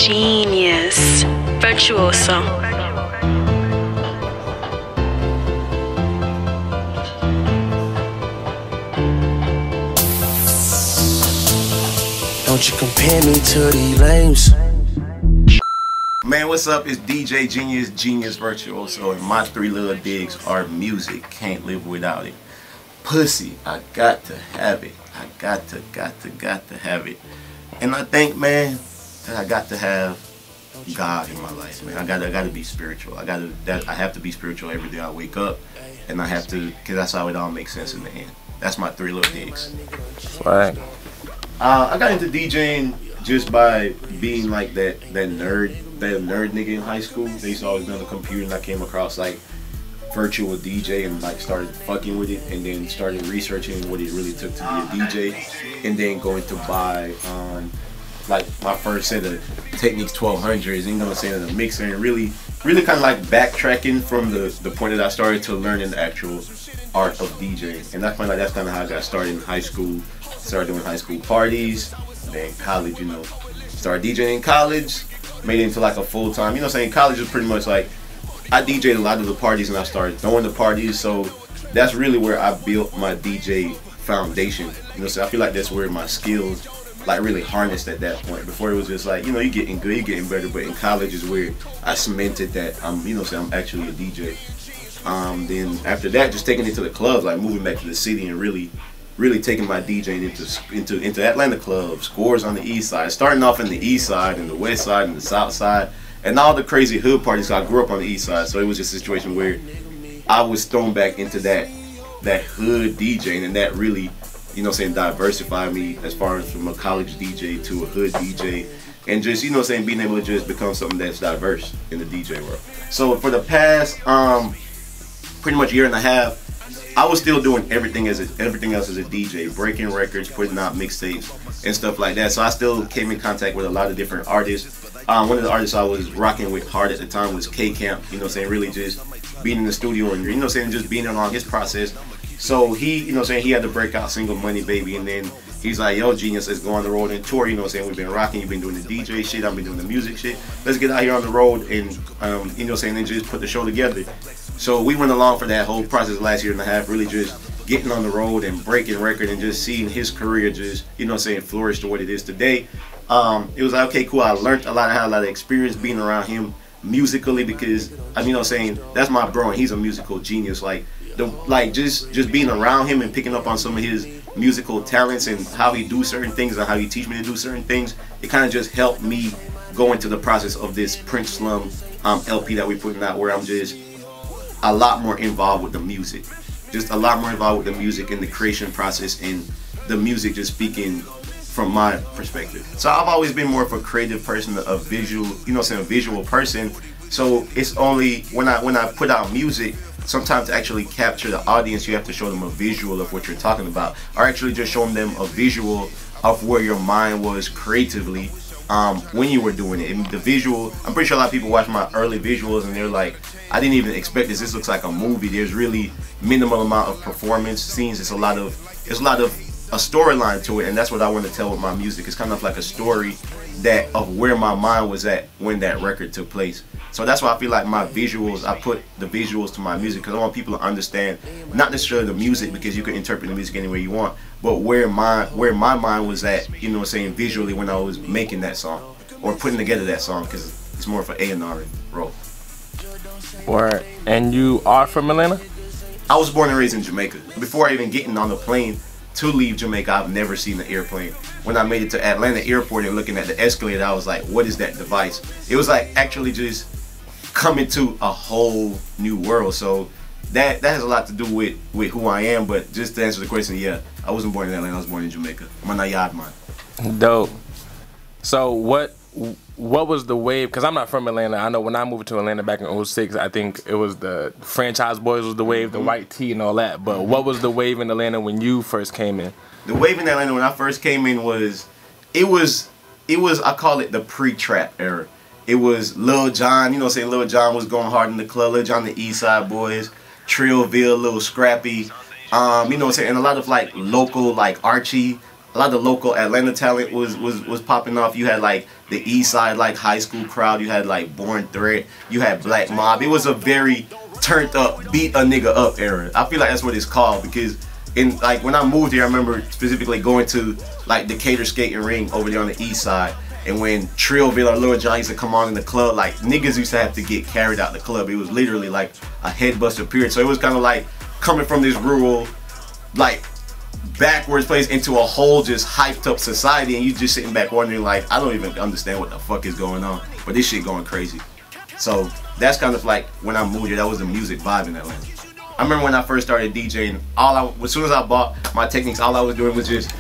Genius. Virtuoso. Don't you compare me to these lames. Man, what's up? It's DJ Genius, Genius Virtuoso, and my three little digs are music. Can't live without it. Pussy, I got to have it. I got to have it. And I think, man, that I got to have God in my life, man. I gotta be spiritual. I have to be spiritual every day I wake up, and I have to, cause that's how it all makes sense in the end. That's my three little digs. Right. I got into DJing just by being like that nerd nigga in high school. They used to always be on the computer, and I came across like virtual DJ and like started fucking with it, and then started researching what it really took to be a DJ, and then going to buy like my first set of Technics 1200s, you know what I'm saying, the mixer, and really kind of like backtracking from the point that I started to learning the actual art of DJing. And that's kind of how I got started in high school. Started doing high school parties, then college, you know, started DJing in college, made it into like a full-time, you know what I'm saying. College was pretty much like, I DJed a lot of the parties and I started throwing the parties, so that's really where I built my DJ foundation. You know, so I feel like that's where my skills like really harnessed at that point. Before it was just like, you know, you're getting good, you're getting better, but in college is where I cemented that I'm, you know, so I'm actually a DJ. Then after that, just taking it to the clubs, like moving back to the city and really taking my DJing into Atlanta clubs, scores on the east side, starting off in the east side and the west side and the south side, and all the crazy hood parties. So I grew up on the east side, so it was just a situation where I was thrown back into that hood DJing, and that really, you know what I'm saying, diversified me as far as from a college DJ to a hood DJ, and just, you know what I'm saying, being able to just become something that's diverse in the DJ world. So for the past pretty much year and a half, I was still doing everything else as a DJ, breaking records, putting out mixtapes and stuff like that. So I still came in contact with a lot of different artists. One of the artists I was rocking with hard at the time was K-Camp, you know what I'm saying, really just being in the studio and, you know what I'm saying, just being along his process. So he, you know what I'm saying, he had the breakout single Money Baby, and then he's like, yo, Genius, let's go on the road and tour, you know what I'm saying, we've been rocking, you've been doing the DJ shit, I've been doing the music shit, let's get out here on the road and, you know what I'm saying, and just put the show together. So we went along for that whole process last year and a half, really just getting on the road and breaking record and just seeing his career just, you know what I'm saying, flourish to what it is today. It was like, okay, cool, I learned a lot, I had a lot of experience being around him musically, because, I mean, you know what I'm saying, that's my bro and he's a musical genius. Like, just being around him and picking up on some of his musical talents and how he do certain things and how he teach me to do certain things, it kind of just helped me go into the process of this Prince Slum LP that we're putting out, where I'm just a lot more involved with the music, just a lot more involved with the music and the creation process, and the music just speaking from my perspective. So I've always been more of a creative person, a visual, you know what I'm saying, a visual person. So it's only when I put out music, sometimes to actually capture the audience, you have to show them a visual of what you're talking about, or actually just showing them a visual of where your mind was creatively when you were doing it. And the visual, I'm pretty sure a lot of people watch my early visuals and they're like, I didn't even expect this. This looks like a movie. There's really minimal amount of performance scenes. It's a lot of a storyline to it, and that's what I want to tell with my music. It's kind of like a story that of where my mind was at when that record took place. So that's why I feel like my visuals, I put the visuals to my music, because I want people to understand not necessarily the music, because you can interpret the music any way you want, but where my mind was at, you know what I'm saying, visually when I was making that song or putting together that song, because it's more of an A&R role. Word. And you are from Atlanta? I was born and raised in Jamaica. Before I even getting on the plane to leave Jamaica, I've never seen an airplane. When I made it to Atlanta airport and looking at the escalator, I was like, what is that device? It was like actually just coming to a whole new world. So that has a lot to do with who I am. But just to answer the question, yeah, I wasn't born in Atlanta, I was born in Jamaica. I'm a Nayad man. Dope. So what was the wave? Because I'm not from Atlanta. I know when I moved to Atlanta back in 06, I think it was the Franchise Boys was the wave, the white tee and all that. But what was the wave in Atlanta when you first came in? The wave in Atlanta when I first came in was I call it the pre-trap era. It was Lil Jon, you know what I'm saying, Lil Jon was going hard in the club, Lil Jon the East Side Boys, Trillville, Lil Scrappy, you know what I'm saying, and a lot of like local like Archie, a lot of the local Atlanta talent was popping off. You had like the East Side like high school crowd. You had like Born Threat. You had Black Mob. It was a very turned up, beat a nigga up era. I feel like that's what it's called because in like when I moved here, I remember specifically going to like Decatur skating ring over there on the East Side. And when Trillville or Lil Jon used to come on in the club, like niggas used to have to get carried out the club. It was literally like a headbuster period. So it was kind of like coming from this rural, like backwards place into a whole just hyped up society, and you just sitting back wondering like, I don't even understand what the fuck is going on, but this shit going crazy. So that's kind of like when I moved here, that was the music vibe in Atlanta. I remember when I first started DJing, as soon as I bought my Technics, all I was doing was just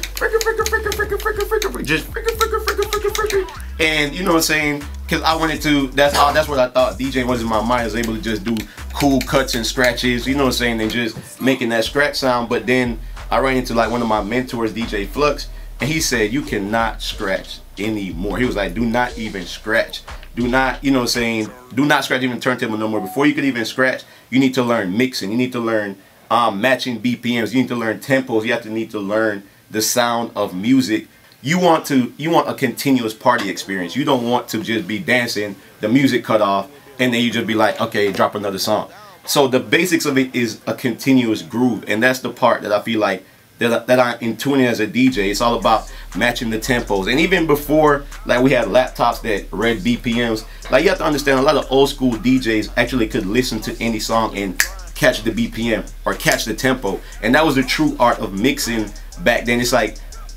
and you know what I'm saying? Cause I wanted to, that's what I thought DJing was in my mind. I was able to just do cool cuts and scratches, you know what I'm saying, and just making that scratch sound. But then I ran into like one of my mentors, DJ Flux, and he said, you cannot scratch anymore. He was like, do not even scratch. Do not, you know what I'm saying, do not scratch even turntable no more. Before you could even scratch, you need to learn mixing. You need to learn matching BPMs. You need to learn tempos. You need to learn the sound of music. You want a continuous party experience. You don't want to just be dancing, the music cut off, and then you just be like, okay, drop another song. So the basics of it is a continuous groove, and that's the part that I feel like that I'm in tuning as a DJ. It's all about matching the tempos. And even before, like we had laptops that read BPMs, like you have to understand a lot of old school DJs actually could listen to any song and catch the BPM or catch the tempo. And that was the true art of mixing back then. It's like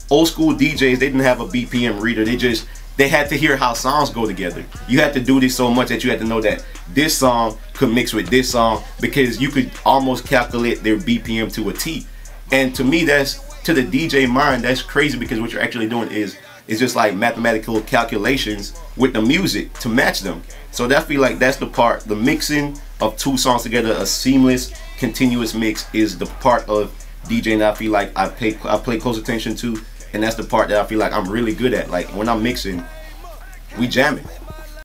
old school DJs, they didn't have a BPM reader. They had to hear how songs go together. You had to do this so much that you had to know that this song could mix with this song, because you could almost calculate their BPM to a T. And to me, that's, to the DJ mind, that's crazy, because what you're actually doing is just like mathematical calculations with the music to match them. So I feel like that's the part, the mixing of two songs together, a seamless, continuous mix, is the part of DJing that I feel like I play close attention to, and that's the part that I feel like I'm really good at. Like when I'm mixing, we jamming.